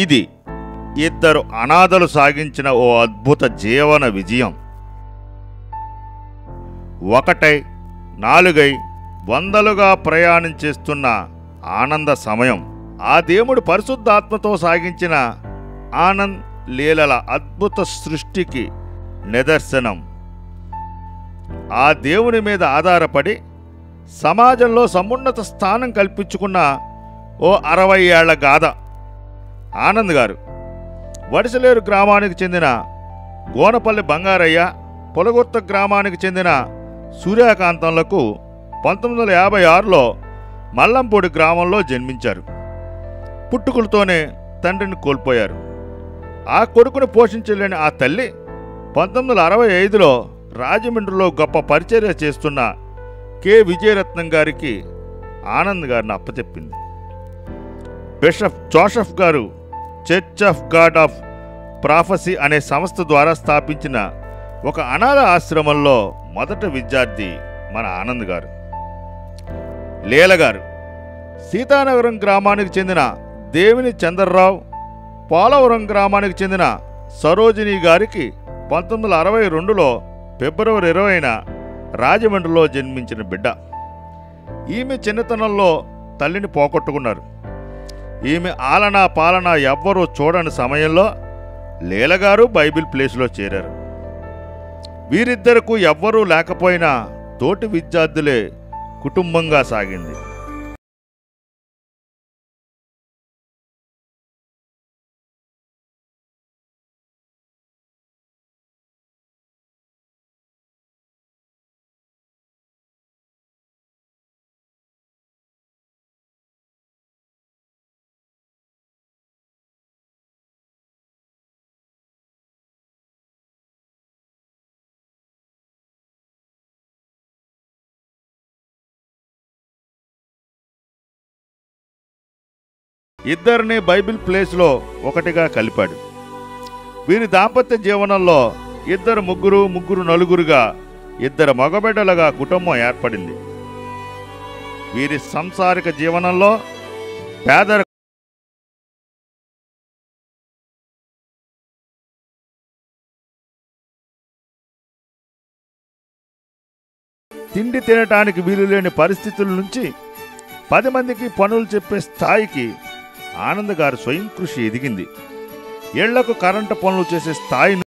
ఇది ఇద్దరు అనాథలు సాగించిన ఓ అద్భుత జీవన విజయం. ఒకటై నాలుగై వందలుగా ప్రయాణం చేస్తున్న ఆనంద సమయం ఆ దేవుడు పరిశుద్ధాత్మతో సాగించిన ఆనంద్ లీలల అద్భుత సృష్టికి నిదర్శనం. ఆ దేవుని మీద ఆధారపడి సమాజంలో సమున్నత స్థానం కల్పించుకున్న ఓ 60 ఏళ్ల గాథ. ఆనంద్ గారు వడిసలేరు గ్రామానికి చెందిన గోనపల్లి బంగారయ్య, పొలగుర్త గ్రామానికి చెందిన సూర్యకాంతంలకు 1956లో మల్లంపూడి గ్రామంలో జన్మించారు. పుట్టుకలతోనే తండ్రిని కోల్పోయారు. ఆ కొడుకును పోషించలేని ఆ తల్లి 1965లో రాజమండ్రిలో గొప్ప పరిచర్య చేస్తున్న కె విజయరత్నం గారికి ఆనంద్ గారిని అప్పచెప్పింది. బిషప్ జోసెఫ్ గారు church of God of prophecy అనే సంస్థ ద్వారా స్థాపించిన ఒక అనాథ ఆశ్రమంలో మొదటి విద్యార్థి మన ఆనంద్ గారు. లీలగారు సీతానగరం గ్రామానికి చెందిన దేవిని చంద్రరావు, పోలవరం గ్రామానికి చెందిన సరోజిని గారికి 1962లో ఫిబ్రవరి 20న రాజమండ్రిలో జన్మించిన బిడ్డ. ఈమె చిన్నతనంలో తల్లిని పోగొట్టుకున్నారు. ఈమె ఆలనా పాలన ఎవ్వరూ చూడని సమయంలో లీలగారు బైబిల్ ప్లేస్లో చేరారు. వీరిద్దరకు ఎవ్వరూ లేకపోయినా తోటి విద్యార్థులే కుటుంబంగా సాగింది. ఇద్దరిని బైబిల్ ప్లేస్లో ఒకటిగా కలిపాడు. వీరి దాంపత్య జీవనంలో ముగ్గురు నలుగురుగా 2 మగబిడ్డలుగా కుటుంబం ఏర్పడింది. వీరి సంసారిక జీవనంలో పేదరికం, తిండి తినటానికి వీలులేని పరిస్థితుల నుంచి 10 మందికి పనులు చెప్పే స్థాయికి ఆనంద్ గారు స్వయం కృషి ఎదిగింది. ఇళ్లకు కరెంటు పనులు చేసే స్థాయి నుండి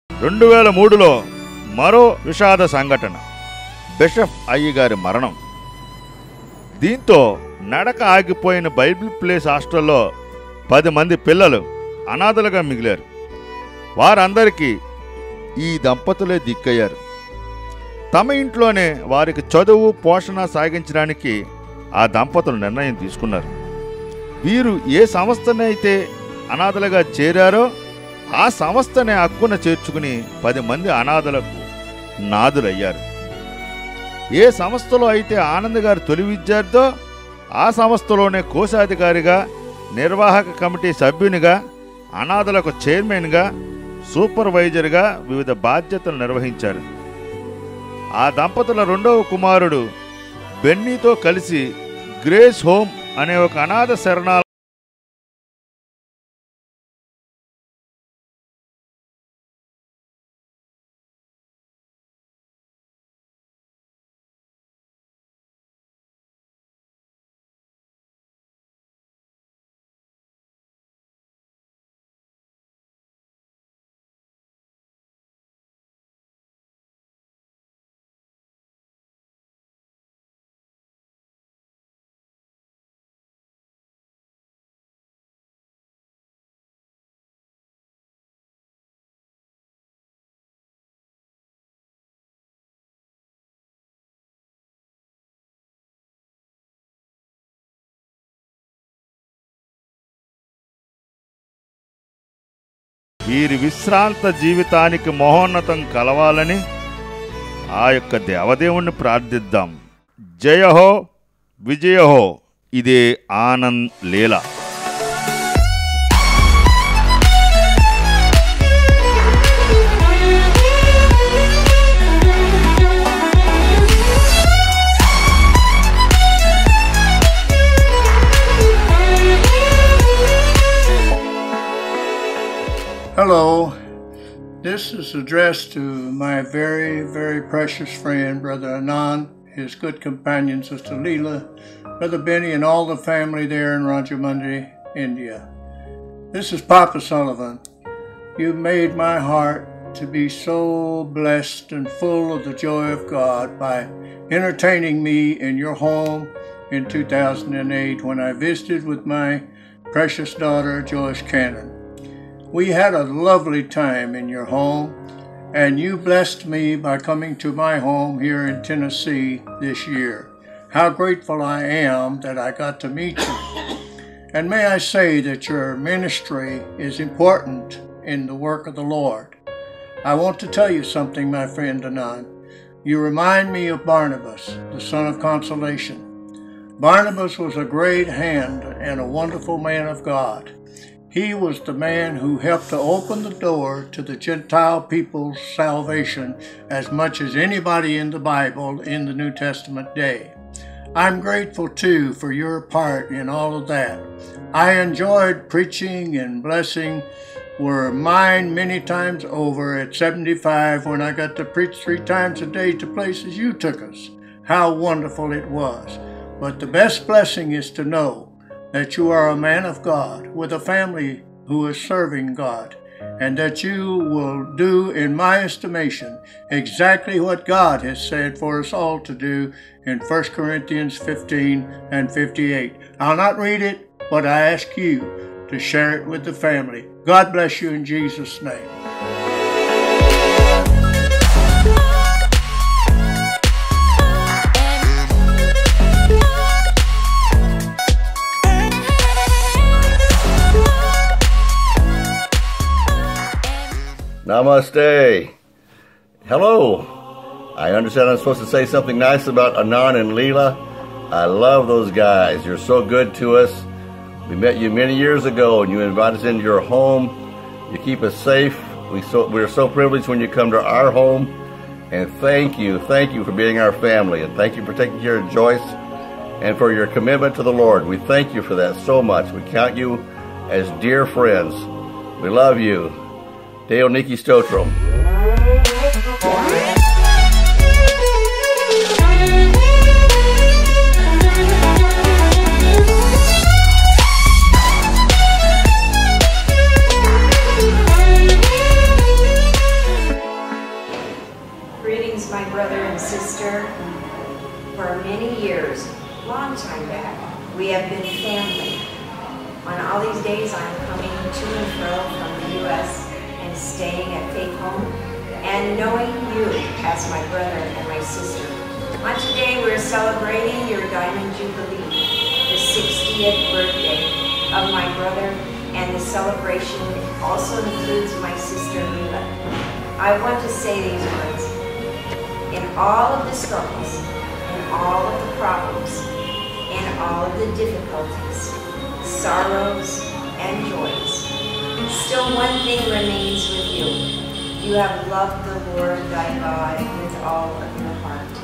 2003లో మరో విషాద సంఘటన, బిషప్ అయ్యగారి మరణం. దీంతో నడక ఆగిపోయిన బైబిల్ ప్లేస్ హాస్టల్లో 10 మంది పిల్లలు అనాథలుగా మిగిలారు. వారందరికీ ఈ దంపతులే దిక్కయ్యారు. తమ ఇంట్లోనే వారికి చదువు పోషణ సాగించడానికి ఆ దంపతులు నిర్ణయం తీసుకున్నారు. వీరు ఏ సంస్థనైతే అనాథలుగా చేరారో ఆ సంస్థనే హక్కున చేర్చుకుని 10 మంది అనాథలకు నాదులయ్యారు. ఏ సంస్థలో అయితే ఆనంద్ గారు తొలి విద్యార్థో ఆ సంస్థలోనే కోశాధికారిగా, నిర్వాహక కమిటీ సభ్యునిగా, అనాథలకు చైర్మన్గా, సూపర్వైజర్గా వివిధ బాధ్యతలు నిర్వహించారు. ఆ దంపతుల 2వ కుమారుడు బెన్నీతో కలిసి గ్రేస్ హోమ్ అనే ఒక అనాథ శరణాలయం వీరి విశ్రాంత జీవితానికి మహోన్నతం కలవాలని ఆ యొక్క దేవదేవుణ్ణి ప్రార్థిద్దాం. జయహో విజయహో. ఇదే ఆనంద్ లీలా. Hello, this is addressed to my very, very precious friend, Brother Anand, his good companion, Sister Leela, Brother Benny, and all the family there in Rajamundi, India. This is Papa Sullivan. You've made my heart to be so blessed and full of the joy of God by entertaining me in your home in 2008 when I visited with my precious daughter, Joyce Cannon. We had a lovely time in your home, and you blessed me by coming to my home here in Tennessee this year. How grateful I am that I got to meet you. And may I say that your ministry is important in the work of the Lord. I want to tell you something, my friend Anand. You remind me of Barnabas, the son of consolation. Barnabas was a great hand and a wonderful man of God. He was the man who helped to open the door to the Gentile people's salvation as much as anybody in the Bible in the New Testament day. I'm grateful too for your part in all of that. I enjoyed preaching and blessing were mine many times over at 75 when I got to preach 3 times a day to places you took us. How wonderful it was. But the best blessing is to know that you are a man of God with a family who is serving God, and that you will do, in my estimation, exactly what God has said for us all to do in 1 Corinthians 15 and 58. I'll not read it, but I ask you to share it with the family. God bless you in Jesus' name. Namaste. Hello. I understand I'm supposed to say something nice about Anand and Leela. I love those guys. You're so good to us. We met you many years ago and you invited us into your home. You keep us safe. We're so privileged when you come to our home. And thank you for being our family. And thank you for taking care of Joyce and for your commitment to the Lord. We thank you for that so much. We count you as dear friends. We love you. Deo Niki Stotrom. Greetings, my brother and sister. For many years, long time back, we have been family. On all these days, I'm coming to and fro from the U.S. and staying at Faith Home and knowing you as my brother and my sister. On today, we're celebrating your Diamond Jubilee, the 60th birthday of my brother, and the celebration also includes my sister Leela. I want to say these words. In all of the struggles, in all of the problems, in all of the difficulties, sorrows and joys, still one thing remains with you. You have loved the Lord thy God with all of your heart.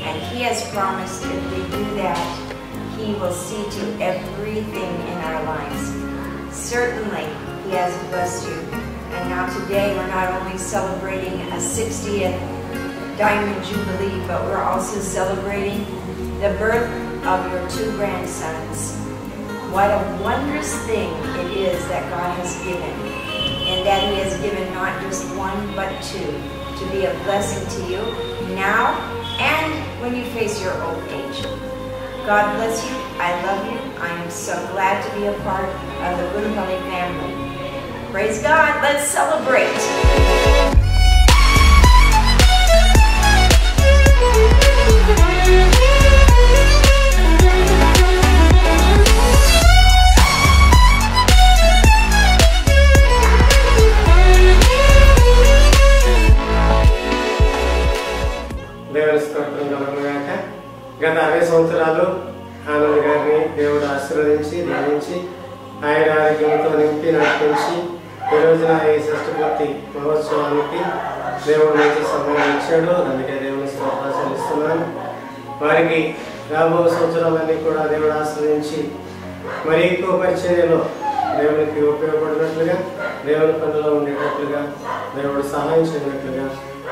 And he has promised if we do that, he will see to everything in our lives. Certainly, he has blessed you. And now today, we're not only celebrating a 60th Diamond Jubilee, but we're also celebrating the birth of your 2 grandsons. What a wondrous thing it is that God has given, and that he has given not just 1, but 2, to be a blessing to you now and when you face your old age. God bless you. I love you. I am so glad to be a part of the Bunapali family. Praise God. Let's celebrate. గత 60 సంవత్సరాలు ఆనంద్ గారిని దేవుడు ఆశీర్వదించి దీవించి ఆయన ఆరోగ్యంతో నింపి నడిపించి ఈ రోజున ఈ షష్ఠపూర్తి మహోత్సవానికి దేవుడు మంచి సమయం ఇచ్చాడు. అందుకే దేవుని స్తోత్రాలు ఇస్తున్నాను. వారికి రాబో సంవత్సరాలన్నీ కూడా దేవుడు ఆశ్రయించి మరి ఎక్కువ పరిచర్యలో దేవునికి ఉపయోగపడినట్లుగా, దేవుని పనిలో ఉండేటట్లుగా, దేవుడు సహాయం చేయనట్లుగా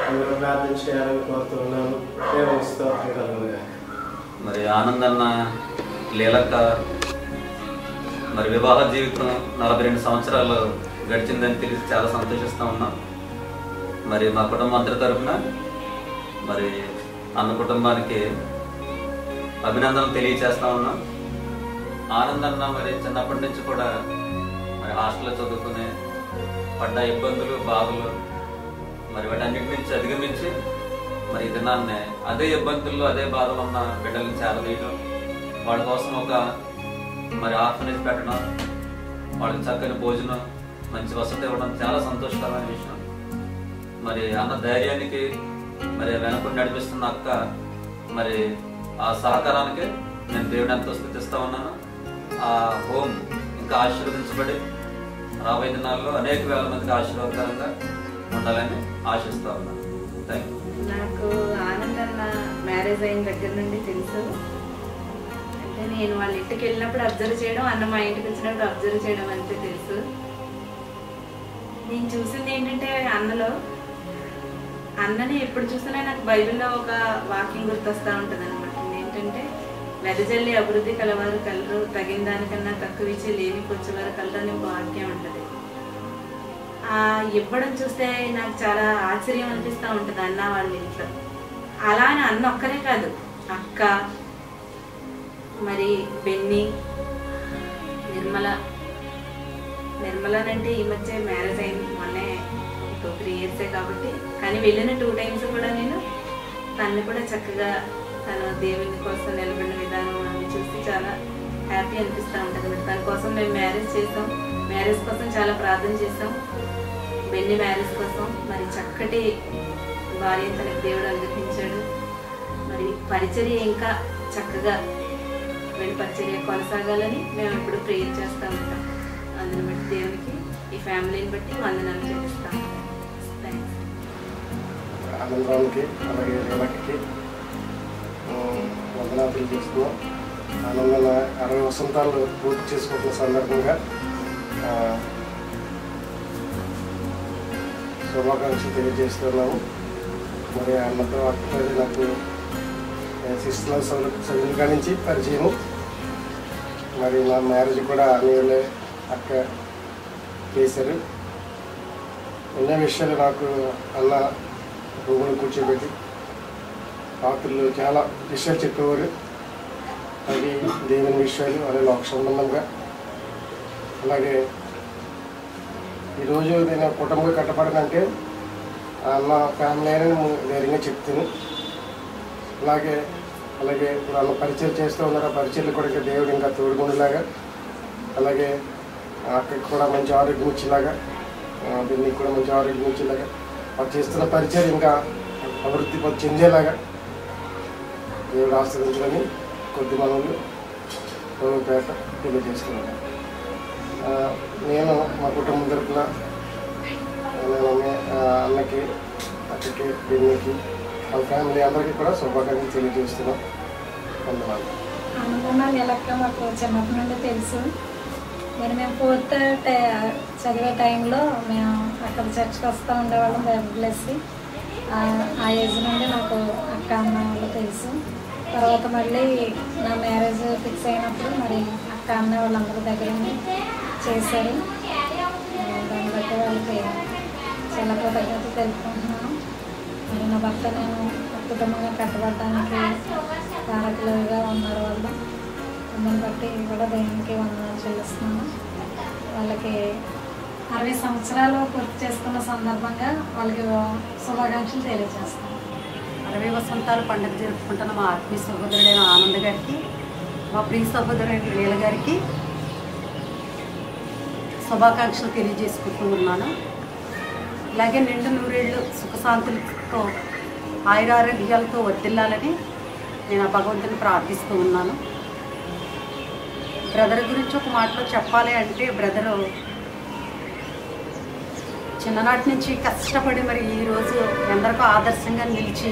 అందరూ ప్రార్థన చేయాలని కోరుతున్నాను. దేవుని స్తోత్రం కలుగునుగా. మరి ఆనందన్న లీలక మరి వివాహ జీవితం 42 సంవత్సరాలు గడిచిందని తెలిసి చాలా సంతోషిస్తూ ఉన్నాం. మరి మా కుటుంబం అందరి తరఫున మరి అన్న కుటుంబానికి అభినందనలు తెలియజేస్తా ఉన్నాం. ఆనందన్న మరి చిన్నప్పటి నుంచి కూడా మరి హాస్టల్లో చదువుకునే పడ్డ ఇబ్బందులు, బాధలు మరి వాటన్నిటి నుంచి అధిగమించి మరి ఈ దినాన్నే అదే ఇబ్బందుల్లో అదే బాధలు ఉన్న బిడ్డలను చేరదీయడం, వాళ్ళ కోసం ఒక మరి ఆర్ఫనేజ్ పెట్టడం, వాళ్ళకి చక్కని భోజనం, మంచి వసతి ఇవ్వడం చాలా సంతోషకరమైన విషయం. మరి అన్న ధైర్యానికి మరి వెనకుండా నడిపిస్తున్న అక్క మరి ఆ సహకారానికి నేను దేవుని ఎంతో స్తుతిస్తూ ఉన్నాను. ఆ హోమ్ ఇంకా ఆశీర్వదించబడి రాబోయే దినాల్లో అనేక వేల మందికి ఆశీర్వాదకరంగా ఉండాలని ఆశిస్తూ ఉన్నాను. Thank you. నాకు ఆనందన్న మ్యారేజ్ అయిన దగ్గర నుండి తెలుసు. అంటే నేను వాళ్ళ ఇంటికి వెళ్ళినప్పుడు అబ్జర్వ్ చేయడం, అన్న మా ఇంటికి వచ్చినప్పుడు అబ్జర్వ్ చేయడం అంతే తెలుసు. నేను చూసింది ఏంటంటే అన్నని ఎప్పుడు చూసినా నాకు బైబిల్లో ఒక వాక్యం గుర్తొస్తూ ఉంటుంది అనమాట. ఏంటంటే వెదజల్లి అభివృద్ధి కలవారు కలరు, తగిన దానికన్నా తక్కువ ఇచ్చి లేనికొచ్చేవారు కలరు అనే వాక్యం ఉంటుంది. ఇవ్వడం చూస్తే నాకు చాలా ఆశ్చర్యం అనిపిస్తూ ఉంటుంది అన్న వాళ్ళ ఇంట్లో. అలా అని అన్న ఒక్కనే కాదు, అక్క, మరి బెన్ని, నిర్మలనంటే ఈ మధ్య మ్యారేజ్ అయింది, మొన్నే 2-3 ఇయర్సే కాబట్టి. కానీ వెళ్ళిన 2 టైమ్స్ కూడా నేను తన్ని కూడా చక్కగా తను దేవుని కోసం నిలబడిన విధానం అని చూసి చాలా హ్యాపీ అనిపిస్తూ ఉంటుంది. తన కోసం మేము మ్యారేజ్ చేసాం, మ్యారేజ్ కోసం చాలా ప్రార్థన చేసాం. బెన్ని మ్యారేజ్ కోసం మరి చక్కటి భార్య తనకి దేవుడు అనుగ్రహించాడు. మరి పరిచర్య ఇంకా చక్కగా వీడి పరిచర్య కొనసాగాలని మేము ఎప్పుడు ప్రేయర్ చేస్తూ ఉంటాం. అందుని బట్టి దేవునికి, ఈ ఫ్యామిలీని బట్టి వందనాలు చెల్లిస్తాం. థ్యాంక్స్. ఆనందరావుకి అలాగే రేవకి వందనాలు తెలియజేస్తున్నాం. ఆనందంగా 60 వసంతాలు పూర్తి చేసుకుంటున్న సందర్భంగా శుభాకాంక్షలు తెలియజేస్తున్నాము. మరి అన్నతో అక్కతో నాకు 6th క్లాస్ చదువుల కాడి నుంచి పరిచయము. మరి నా మ్యారేజ్ కూడా అన్నయ్యలే అక్క చేశారు. ఎన్నో విషయాలు నాకు అన్న రూములు కూర్చోబెట్టి రాత్రులు చాలా విషయాలు చెప్పేవారు. అది దేవుని విషయాలు, అలాగే లోక సంబంధంగా. అలాగే ఈరోజు నేను కుటుంబంగా కట్టబడనంటే అన్న ఫ్యామిలీ అని ధైర్యంగా చెప్తాను. అలాగే ఇప్పుడు అన్న పరిచయం చేస్తూ ఉన్నారు. ఆ పరిచయలు కూడా ఇంకా దేవుడు ఇంకా తోడుగుండేలాగా, అలాగే అక్కడికి కూడా మంచి ఆరోగ్యం ఇచ్చేలాగా, దీనికి కూడా మంచి ఆరోగ్యం ఇచ్చేలాగా, వాళ్ళు చేస్తున్న పరిచయం ఇంకా అభివృద్ధి చెందేలాగా దేవుడు ఆశ్రయించాలని కొద్ది మనవులు పేట తెలియజేస్తున్నాను. నేను మా కుటుంబం తరఫున అన్నకి, అక్కకి, బెన్నీకి, వాళ్ళ ఫ్యామిలీ అందరికీ కూడా శుభాకాంక్షలు తెలియజేస్తున్నాం. వందనాలు. ఆనందన్న లీలక్క మాకు చిన్నప్పటి నుండి తెలుసు. మరి మేము 4th చదివే టైంలో మేము అక్కడ చర్చ్కి వస్తూ ఉండేవాళ్ళం, బైబిల్ వేసి. ఆ ఏజ్ నుండి నాకు అక్క అన్న వాళ్ళు తెలుసు. తర్వాత మళ్ళీ నా మ్యారేజ్ ఫిక్స్ అయినప్పుడు మరి అక్క అన్న వాళ్ళందరి దగ్గర చేశారు. దాన్ని బట్టి వాళ్ళకి చాలా కృతజ్ఞత తెలుపుకుంటున్నాను. మరి నా భర్త నేను కుటుంబంగా కట్టబడడానికి కారకులుగా ఉన్నారు వాళ్ళు. దాన్ని బట్టి కూడా దేవునికి వందనాలు చెల్లిస్తున్నాను. వాళ్ళకి 60 సంవత్సరాలు పూర్తి చేసుకున్న సందర్భంగా వాళ్ళకి శుభాకాంక్షలు తెలియజేస్తాను. 60 వసంతాలు పండుగ జరుపుకుంటున్న మా ఆత్మీయ సహోదరుడైన ఆనంద్ గారికి, మా ప్రియ సహోదరుడైన లీల గారికి శుభాకాంక్షలు తెలియజేసుకుంటున్నాను. ఇలాగే నిండు నూరేళ్ళు సుఖశాంతులతో ఆయురారోగ్యాలతో వర్ధిల్లాలని నేను ఆ భగవంతుని ప్రార్థిస్తూ ఉన్నాను. బ్రదర్ గురించి ఒక మాటలో చెప్పాలి అంటే, బ్రదరు చిన్ననాటి నుంచి కష్టపడి మరి ఈరోజు ఎందరికో ఆదర్శంగా నిలిచి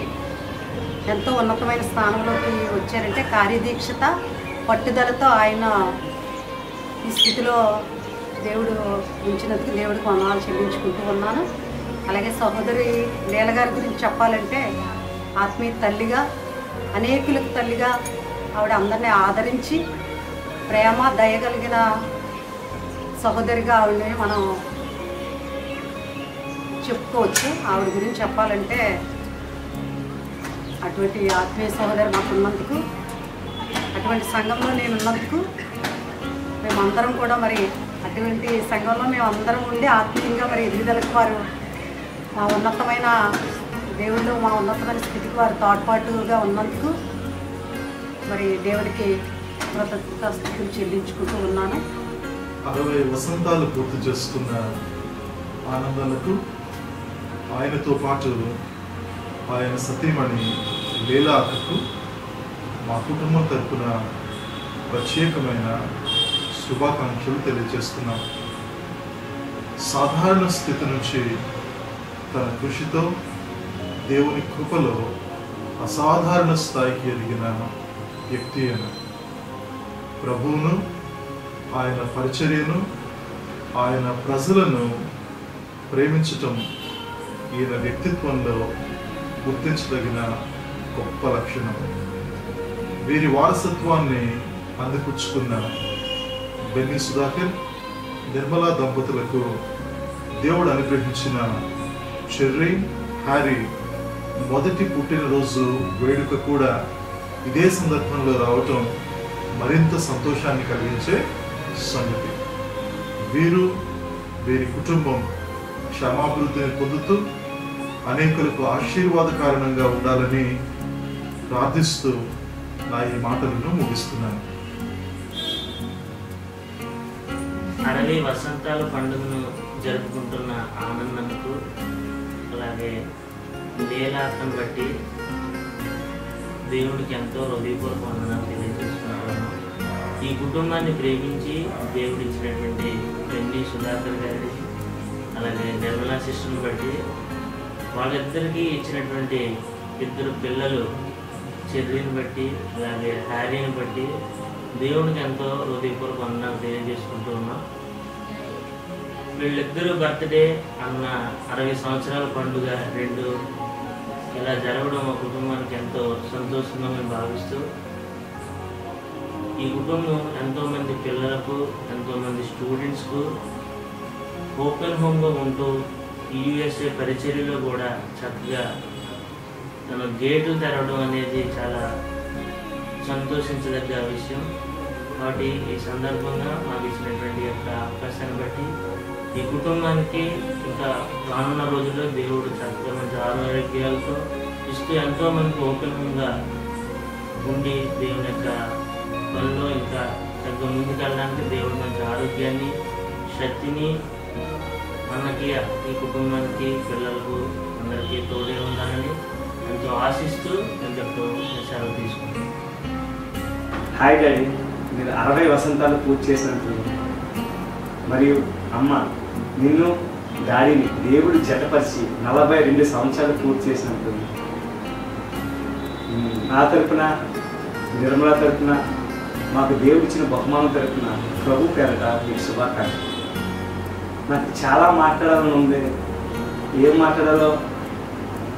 ఎంతో ఉన్నతమైన స్థానంలోకి వచ్చారంటే కార్యదీక్షత, పట్టుదలతో ఆయన ఈ స్థితిలో దేవుడు ఉంచినందుకు దేవుడికి వందనాలు చెల్లించుకుంటూ ఉన్నాను. అలాగే సహోదరి లీల గారి గురించి చెప్పాలంటే, ఆత్మీయ తల్లిగా, అనేకులకు తల్లిగా ఆవిడ అందరినీ ఆదరించి ప్రేమ దయగలిగిన సహోదరిగా ఆవిడని మనం చెప్పుకోవచ్చు. ఆవిడ గురించి చెప్పాలంటే, అటువంటి ఆత్మీయ సహోదరి మాకు ఉన్నందుకు, అటువంటి సంఘంలో నేను ఉన్నందుకు, మేమందరం కూడా మరి అటువంటి సంఘంలో మేమందరం ఉండి ఆత్మీయంగా మరి ఎదుగుదలకు వారు మా ఉన్నతమైన దేవుళ్ళు మా ఉన్నతమైన స్థితికి వారు తోడ్పాటుగా ఉన్నందుకు మరి దేవుడికి కృతజ్ఞతాస్తుతులు చెల్లించుకుంటూ ఉన్నాను. 60 వసంతాలు పూర్తి చేసుకున్న ఆనందాలకు ఆయనతో పాటు ఆయన సతీమణి లీలాకు మా కుటుంబం తరపున ప్రత్యేకమైన శుభాకాంక్షలు తెలియజేస్తున్నాం. సాధారణ స్థితి నుంచి తన కృషితో దేవుని కృపలో అసాధారణ స్థాయికి ఎదిగిన వ్యక్తి అయిన ప్రభువును, ఆయన పరిచర్యను, ఆయన ప్రజలను ప్రేమించటం ఈయన వ్యక్తిత్వంలో గుర్తించదగిన గొప్ప లక్షణం. వీరి వారసత్వాన్ని అందిపుచ్చుకున్న బెన్నీ సుధాకర్, నిర్మలా దంపతులకు దేవుడు అనుగ్రహించిన చెర్రీ, హ్యారీ మొదటి పుట్టినరోజు వేడుక కూడా ఇదే సందర్భంలో రావటం మరింత సంతోషాన్ని కలిగించే సంగతి. వీరు, వీరి కుటుంబం క్షమాభివృద్ధిని పొందుతూ అనేకులకు ఆశీర్వాద కారణంగా ఉండాలని ప్రార్థిస్తూ నా ఈ మాటలను ముగిస్తున్నాను. 60 వసంతాల పండుగను జరుపుకుంటున్న ఆనందకు, అలాగే లీలాకను బట్టి దేవుడికి ఎంతో హృదయపూర్వక వందనాలు తెలియజేస్తున్నాను. ఈ కుటుంబాన్ని ప్రేమించి దేవుడు ఇచ్చినటువంటి బెన్నీ సుధాకర్ గారి, అలాగే నిర్మలా సిస్టర్ని బట్టి, వాళ్ళిద్దరికీ ఇచ్చినటువంటి 2 పిల్లలు చెర్రీని బట్టి, అలాగే హ్యారీని బట్టి దేవుడికి ఎంతో హృదయపూర్వక వందనాలు తెలియజేసుకుంటూ ఉన్నాం. వీళ్ళిద్దరూ బర్త్డే అన్న 60 సంవత్సరాల పండుగ 2 ఇలా జరగడం మా కుటుంబానికి ఎంతో సంతోషంగా మేము భావిస్తూ, ఈ కుటుంబం ఎంతోమంది పిల్లలకు, ఎంతోమంది స్టూడెంట్స్కు ఓపెన్ హోమ్గా ఉంటూ యూఎస్ఏ పరిచర్యలో కూడా చక్కగా తన గేట్లు తెరవడం అనేది చాలా సంతోషించదగ్గ విషయం. కాబట్టి ఈ సందర్భంగా మాకు ఇచ్చినటువంటి యొక్క అవకాశాన్ని బట్టి ఈ కుటుంబానికి ఇంకా రానున్న రోజుల్లో దేవుడు చక్కగా మంచి ఆరోగ్యాలతో ఇస్తూ ఎంతోమందికి ఓపెన్గా ఉండి దేవుని యొక్క పనిలో ఇంకా చక్కగా ముందుకెళ్ళడానికి దేవుడు మంచి ఆరోగ్యాన్ని, శక్తిని మనకి, ఈ కుటుంబానికి, పిల్లలకు అందరికీ తోడే ఉండాలని ఎంతో ఆశిస్తూ ఎంతో సెలవు తీసుకుంటాం. హాయ్ డాడీ, మీరు 60 వసంతాలు పూర్తి చేసినట్టు, మరియు అమ్మ నిన్ను డాడీని దేవుడు జతపరిచి 42 సంవత్సరాలు పూర్తి చేసినట్టు, నా తరపున, నిర్మల తరపున, మాకు దేవుడు ఇచ్చిన బహుమానం తరపున ప్రభు పేరట మీకు శుభాకాంక్షలు. నాకు చాలా మాట్లాడాలని ఉంది, ఏం మాట్లాడాలో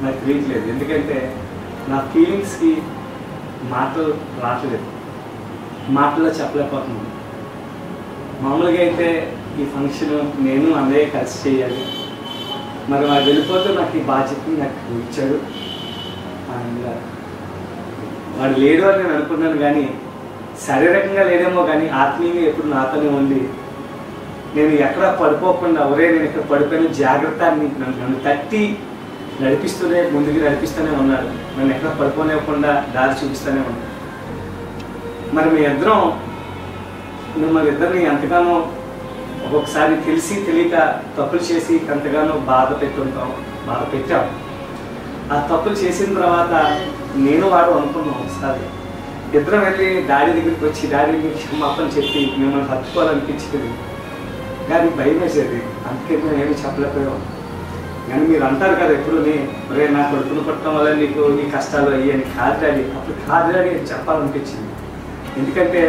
నాకు తెలియట్లేదు. ఎందుకంటే నా ఫీలింగ్స్కి మాటలు రావట్లేదు, మాటల్లో చెప్పలేకపోతున్నాను. మామూలుగా అయితే ఈ ఫంక్షన్ నేను అన్నయ్య కలిసి చేయాలి, మరి వాడు వెళ్ళిపోతే నాకు ఈ బాధ్యతని నాకు ఇచ్చాడు. అండ్ వాడు లేడు అని నేను అనుకున్నాను, కానీ శారీరకంగా లేదేమో కానీ ఆత్మీయంగా ఎప్పుడు నాతోనే ఉండి నేను ఎక్కడ పడిపోకుండా, ఒరే నేను ఇక్కడ పడిపోయిన జాగ్రత్త అని నన్ను తట్టి నడిపిస్తూనే, ముందుకు నడిపిస్తూనే ఉన్నాడు. నన్ను ఎక్కడ పడిపోనివ్వకుండా దారి చూపిస్తూనే ఉన్నాడు. మరి మీ ఇద్దరం, మిమ్మల్ని ఇద్దరిని ఎంతగానో ఒక్కొక్కసారి తెలిసి తెలియక తప్పులు చేసి ఎంతగానో బాధ పెట్టాం. ఆ తప్పులు చేసిన తర్వాత నేను వాడు అనుకున్నాం ఒకసారి. ఇద్దరం వెళ్ళి డాడీ దగ్గరికి వచ్చి డాడీ దగ్గరికి క్షమాపణ చెప్పి మిమ్మల్ని హత్తుకోవాలనిపించింది, కానీ భయం వేసేది, అందుకే మేము ఏమీ చెప్పలేకపోయాం. కానీ మీరు అంటారు కదా ఎప్పుడు రే నా కొడుకును కొట్టడం వల్ల నీకు ఈ కష్టాలు అయ్యాయని. కాదు డాడీ, అప్పుడు కాదు డాడీ అని చెప్పాలనిపించింది. ఎందుకంటే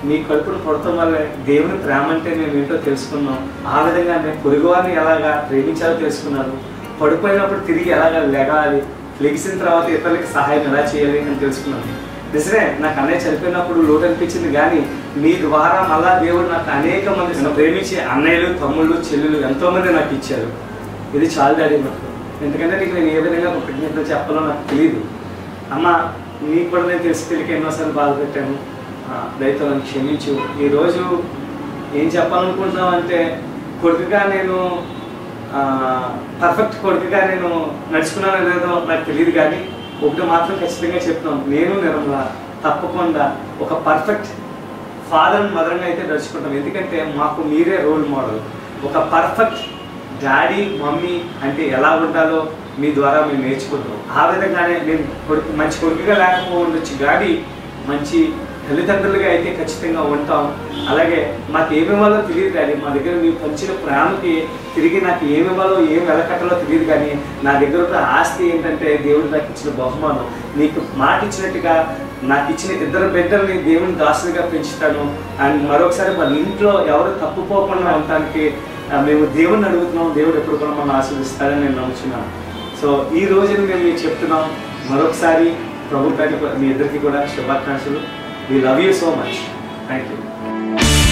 మీ కడుపును కొడటం వల్ల దేవుని ప్రేమ అంటే మేము ఏంటో తెలుసుకున్నాం. ఆ విధంగా నేను పొరుగువారిని ఎలాగా ప్రేమించాలో తెలుసుకున్నాను. పడిపోయినప్పుడు తిరిగి ఎలాగా లెగాలి, లెగిసిన తర్వాత ఇతరులకి సహాయం ఎలా చేయాలి అని తెలుసుకున్నాను. నిజమే, నాకు అన్నయ్య చనిపోయినప్పుడు లోటు అనిపించింది, కానీ మీ ద్వారా మళ్ళా దేవుడు నాకు అనేక మంది నన్ను ప్రేమించి అన్నయ్యలు, తమ్ముళ్ళు, చెల్లెలు ఎంతోమంది నాకు ఇచ్చారు. ఇది చాలు డాడీ నాకు. ఎందుకంటే నీకు నేను ఏ విధంగా కృతజ్ఞతలు చెప్పాలో నాకు తెలియదు. అమ్మ నీకు కూడా నేను తెలిసి తెలియక ఎన్నోసార్లు బాధ పెట్టాను, దయతో నన్ను క్షమించు. ఈరోజు ఏం చెప్పాలనుకుంటున్నాం అంటే, కొడుకుగా నేను పర్ఫెక్ట్ కొడుకుగా నేను నడుచుకున్నానో లేదో నాకు తెలియదు, కానీ ఒకటి మాత్రం ఖచ్చితంగా చెప్తున్నాను, నేను నిర్మల తప్పకుండా ఒక పర్ఫెక్ట్ ఫాదర్ అండ్ మదర్గా అయితే నడుచుకుంటాం. ఎందుకంటే మాకు మీరే రోల్ మోడల్. ఒక పర్ఫెక్ట్ డాడీ మమ్మీ అంటే ఎలా ఉండాలో మీ ద్వారా మేము నేర్చుకుంటాం. ఆ విధంగానే మేము మంచి కొడుకుగా లేకపోవచ్చు, కానీ మంచి తల్లిదండ్రులుగా అయితే ఖచ్చితంగా ఉంటాం. అలాగే మాకు ఏమివ్వాలో తెలియదు, కానీ మా దగ్గర మీరు పంచిన ప్రేమకి తిరిగి నాకు ఏమివ్వాలో ఏం వెలకట్టాలో తెలియదు, కానీ నా దగ్గర ఉన్న ఆస్తి ఏంటంటే దేవుడు నాకు ఇచ్చిన బహుమానం. నీకు మాట ఇచ్చినట్టుగా నాకు ఇచ్చిన ఇద్దరు బిడ్డల్ని దేవుని దాసులుగా పెంచుతాను. అండ్ మరొకసారి మన ఇంట్లో ఎవరు తప్పుపోకుండా ఉండటానికి మేము దేవుడిని అడుగుతున్నాం. దేవుడు ఎప్పుడు కూడా మనం ఆశీర్వదిస్తారని నేను నమ్ముచున్నాను. సో ఈ రోజుని మేము మీకు చెప్తున్నాం. మరొకసారి ప్రభు పేరిట మీ ఇద్దరికి కూడా శుభాకాంక్షలు. We love you so much. Thank you.